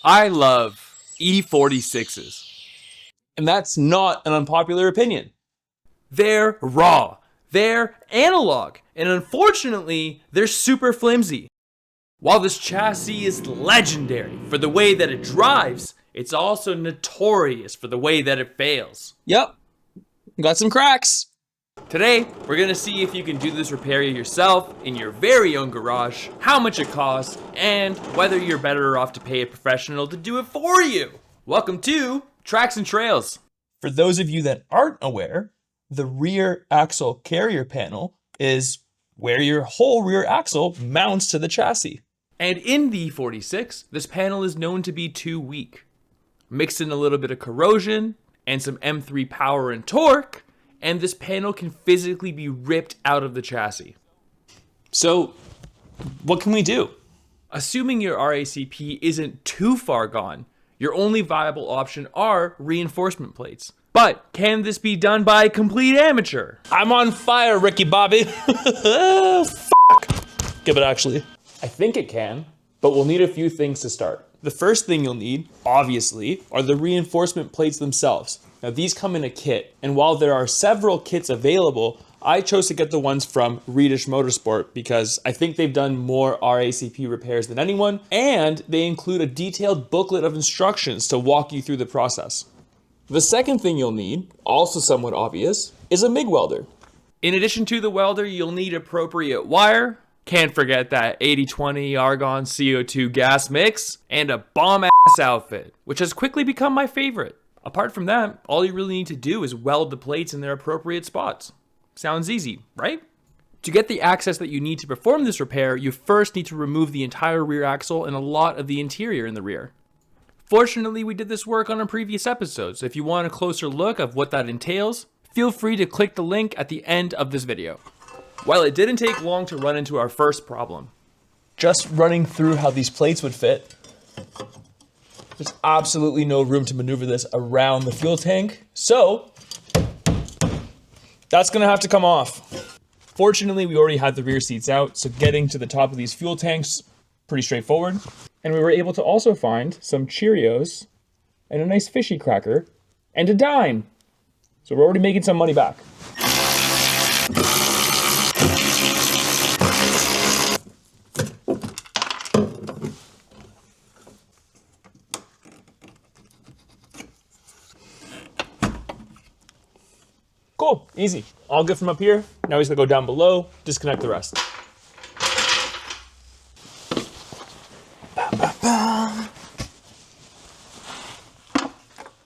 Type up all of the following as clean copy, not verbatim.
I love E46s. And that's not an unpopular opinion. They're raw, they're analog, and unfortunately, they're super flimsy. While this chassis is legendary for the way that it drives, it's also notorious for the way that it fails. Yep, got some cracks. Today, we're gonna see if you can do this repair yourself in your very own garage, how much it costs, and whether you're better off to pay a professional to do it for you. Welcome to Tracks and Trails. For those of you that aren't aware, the rear axle carrier panel is where your whole rear axle mounts to the chassis. And in the E46, this panel is known to be too weak. Mix in a little bit of corrosion and some M3 power and torque, and this panel can physically be ripped out of the chassis. So, what can we do? Assuming your RACP isn't too far gone, your only viable option are reinforcement plates. But can this be done by a complete amateur? I'm on fire, Ricky Bobby. Fuck. Yeah, but actually, I think it can, but we'll need a few things to start. The first thing you'll need, obviously, are the reinforcement plates themselves. Now these come in a kit, and while there are several kits available, I chose to get the ones from Redish Motorsport because I think they've done more RACP repairs than anyone, and they include a detailed booklet of instructions to walk you through the process. The second thing you'll need, also somewhat obvious, is a MIG welder. In addition to the welder, you'll need appropriate wire. Can't forget that 80-20 argon CO2 gas mix, and a bomb-ass outfit, which has quickly become my favorite. Apart from that, all you really need to do is weld the plates in their appropriate spots. Sounds easy, right? To get the access that you need to perform this repair, you first need to remove the entire rear axle and a lot of the interior in the rear. Fortunately, we did this work on a previous episode, so if you want a closer look of what that entails, feel free to click the link at the end of this video. While it didn't take long to run into our first problem, just running through how these plates would fit, there's absolutely no room to maneuver this around the fuel tank, so that's gonna have to come off. Fortunately, we already had the rear seats out, so getting to the top of these fuel tanks, pretty straightforward. And we were able to also find some Cheerios and a nice fishy cracker and a dime. So we're already making some money back. Cool, easy. All good from up here. Now we just gotta go down below, disconnect the rest.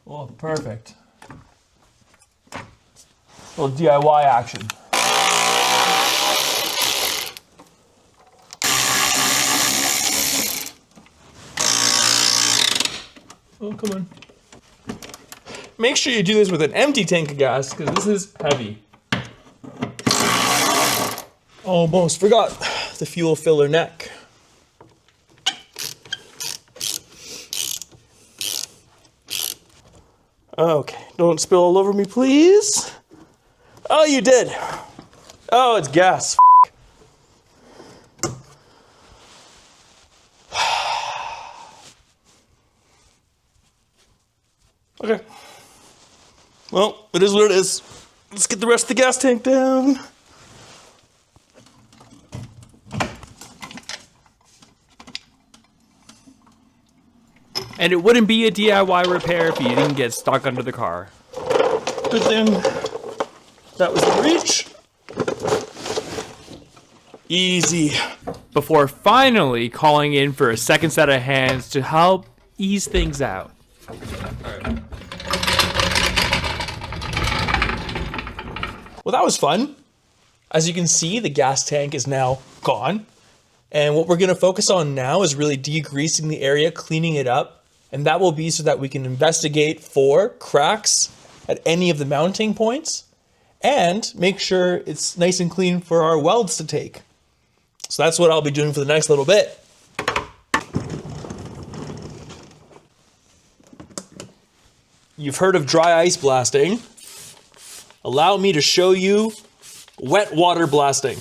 Oh, perfect. Little DIY action. Oh, come on. Make sure you do this with an empty tank of gas, because this is heavy. Almost forgot the fuel filler neck. Okay, don't spill all over me, please. Oh, you did. Oh, it's gas. Okay. Well, it is what it is. Let's get the rest of the gas tank down. and it wouldn't be a DIY repair if you didn't get stuck under the car. Good thing that was in reach. Easy. Before finally calling in for a second set of hands to help ease things out. Well, that was fun. As you can see, the gas tank is now gone. And what we're going to focus on now is really degreasing the area, cleaning it up. And that will be so that we can investigate for cracks at any of the mounting points and make sure it's nice and clean for our welds to take. So that's what I'll be doing for the next little bit. You've heard of dry ice blasting. Allow me to show you wet water blasting.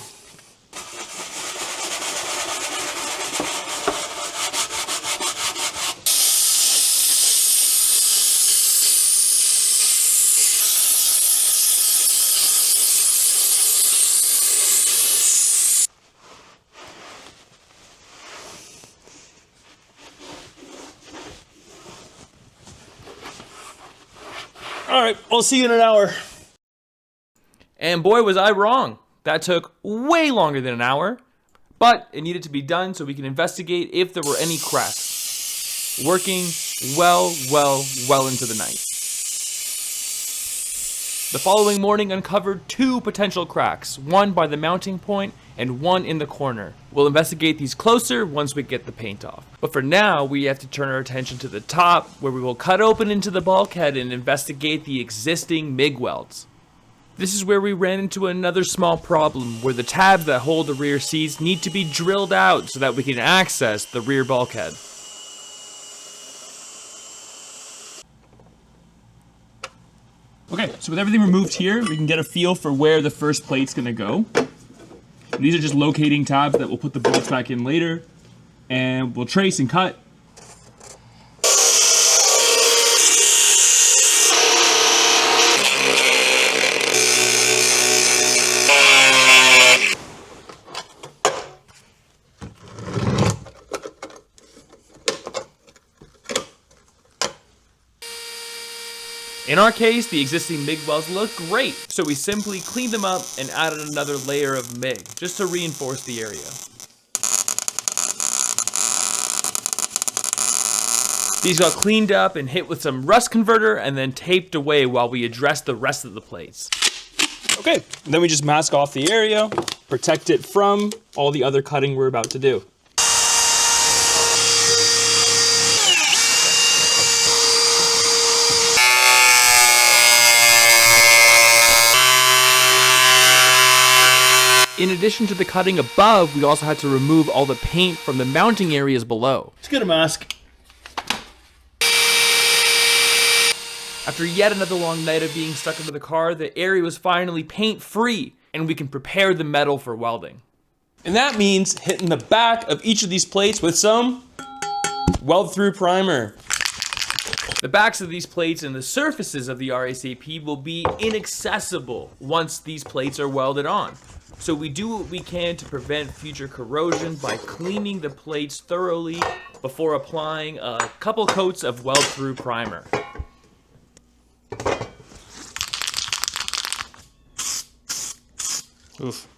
All right, I'll see you in an hour. And boy, was I wrong. That took way longer than an hour, but it needed to be done so we can investigate if there were any cracks. Working well into the night. The following morning uncovered 2 potential cracks, one by the mounting point and one in the corner. We'll investigate these closer once we get the paint off. But for now, we have to turn our attention to the top, where we will cut open into the bulkhead and investigate the existing MIG welds. This is where we ran into another small problem, where the tabs that hold the rear seats need to be drilled out so that we can access the rear bulkhead. Okay, so with everything removed here, we can get a feel for where the first plate's gonna go. These are just locating tabs that we'll put the bolts back in later, and we'll trace and cut. In our case, the existing MIG welds look great, so we simply cleaned them up and added another layer of MIG, just to reinforce the area. These got cleaned up and hit with some rust converter and then taped away while we addressed the rest of the plates. Okay, then we just mask off the area, protect it from all the other cutting we're about to do. In addition to the cutting above, we also had to remove all the paint from the mounting areas below. Let's get a mask. After yet another long night of being stuck into the car, the area was finally paint-free, and we can prepare the metal for welding. And that means hitting the back of each of these plates with some weld-through primer. The backs of these plates and the surfaces of the RACP will be inaccessible once these plates are welded on. So we do what we can to prevent future corrosion by cleaning the plates thoroughly before applying a couple coats of weld-through primer. Oof.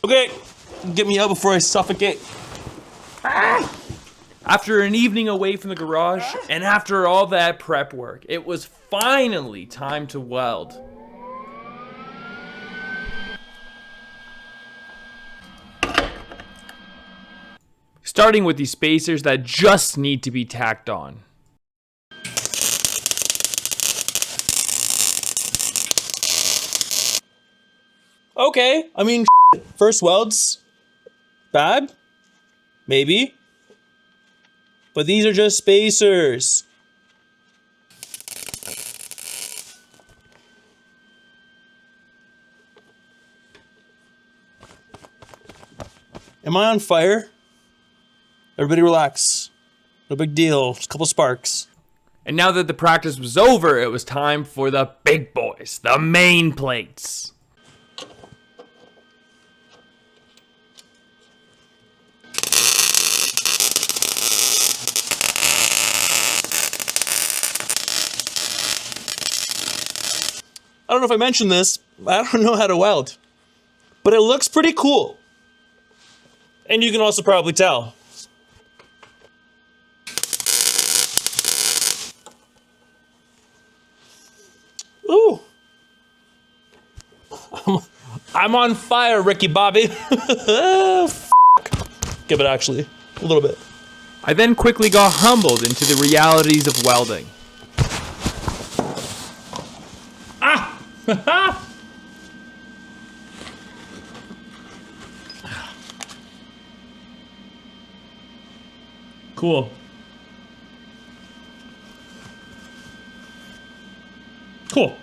Okay, get me out before I suffocate. After an evening away from the garage, and after all that prep work, it was finally time to weld. Starting with these spacers that just need to be tacked on. Okay, I mean, first welds, bad, maybe, but these are just spacers. Am I on fire? Everybody relax. No big deal, just a couple sparks. And now that the practice was over, it was time for the big boys, the main plates. I don't know if I mentioned this, I don't know how to weld, but it looks pretty cool. And you can also probably tell. Ooh. I'm on fire, Ricky Bobby. F***. Okay, but actually, a little bit. I then quickly got humbled into the realities of welding. Cool. Cool.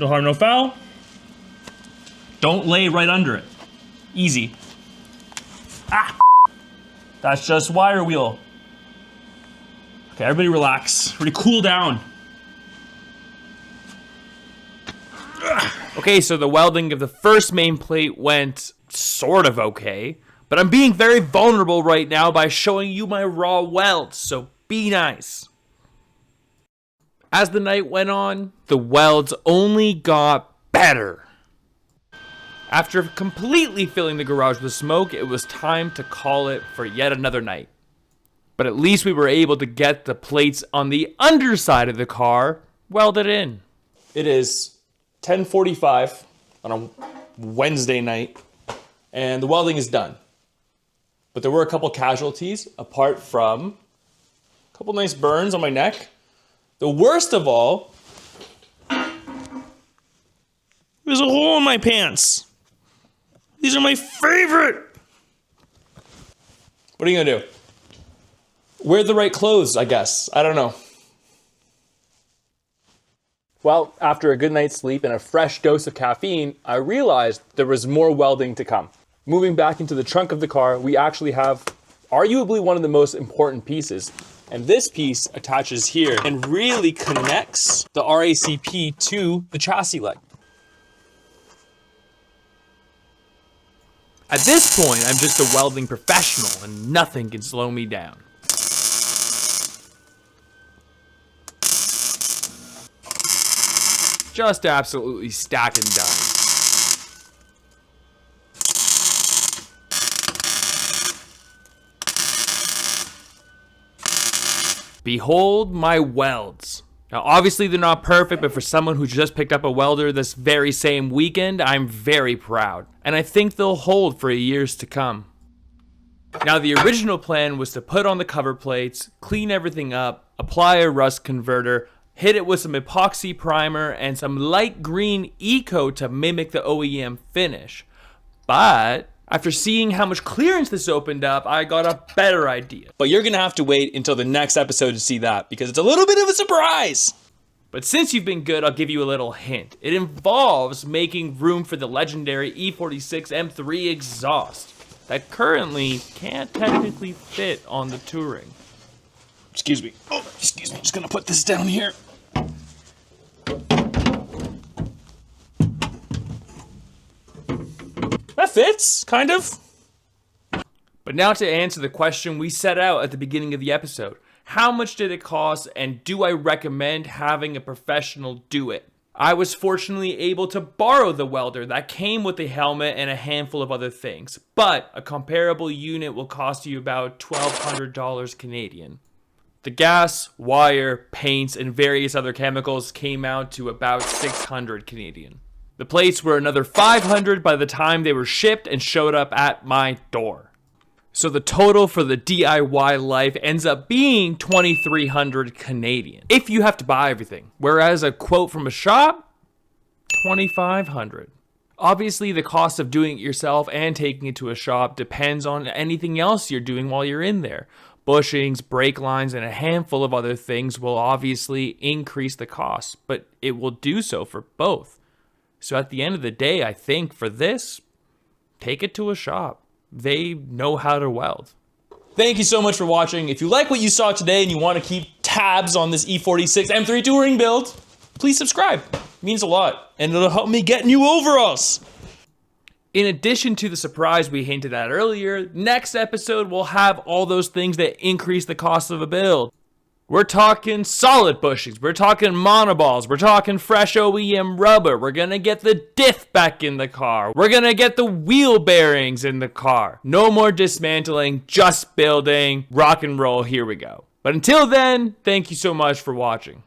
No harm, no foul. Don't lay right under it. Easy. That's just wire wheel. Okay, everybody relax. Everybody cool down. Okay, so the welding of the first main plate went sort of okay, but I'm being very vulnerable right now by showing you my raw welds, so be nice. As the night went on, the welds only got better. After completely filling the garage with smoke, it was time to call it for yet another night. But at least we were able to get the plates on the underside of the car welded in. It is 10:45 on a Wednesday night, and the welding is done. But there were a couple casualties, apart from a couple nice burns on my neck. The worst of all, there's a hole in my pants. These are my favorite. What are you gonna do? Wear the right clothes, I guess. I don't know. Well, after a good night's sleep and a fresh dose of caffeine, I realized there was more welding to come. Moving back into the trunk of the car, we actually have arguably one of the most important pieces. And this piece attaches here and really connects the RACP to the chassis leg. At this point, I'm just a welding professional and nothing can slow me down. Just absolutely stack and done. Behold my welds. Now obviously they're not perfect, but for someone who just picked up a welder this very same weekend, I'm very proud. And I think they'll hold for years to come. Now the original plan was to put on the cover plates, clean everything up, apply a rust converter, hit it with some epoxy primer and some light green e-coat to mimic the OEM finish. But after seeing how much clearance this opened up, I got a better idea. But you're gonna have to wait until the next episode to see that, because it's a little bit of a surprise. But since you've been good, I'll give you a little hint. It involves making room for the legendary E46 M3 exhaust that currently can't technically fit on the Touring. Excuse me. Oh, excuse me. Just gonna put this down here. That fits, kind of. But now to answer the question we set out at the beginning of the episode. How much did it cost, and do I recommend having a professional do it? I was fortunately able to borrow the welder that came with the helmet and a handful of other things, but a comparable unit will cost you about $1,200 Canadian. The gas, wire, paints, and various other chemicals came out to about 600 Canadian. The plates were another 500 by the time they were shipped and showed up at my door. So the total for the DIY life ends up being 2,300 Canadian if you have to buy everything. Whereas a quote from a shop, 2,500. Obviously the cost of doing it yourself and taking it to a shop depends on anything else you're doing while you're in there. Bushings, brake lines, and a handful of other things will obviously increase the cost, but it will do so for both. So at the end of the day, I think for this, take it to a shop. They know how to weld. Thank you so much for watching. If you like what you saw today and you want to keep tabs on this E46 M3 Touring build, please subscribe. It means a lot, and it'll help me get new overalls. In addition to the surprise we hinted at earlier, next episode will have all those things that increase the cost of a build. We're talking solid bushings, we're talking monoballs, we're talking fresh OEM rubber, we're gonna get the diff back in the car, we're gonna get the wheel bearings in the car. No more dismantling, just building, rock and roll, here we go. But until then, thank you so much for watching.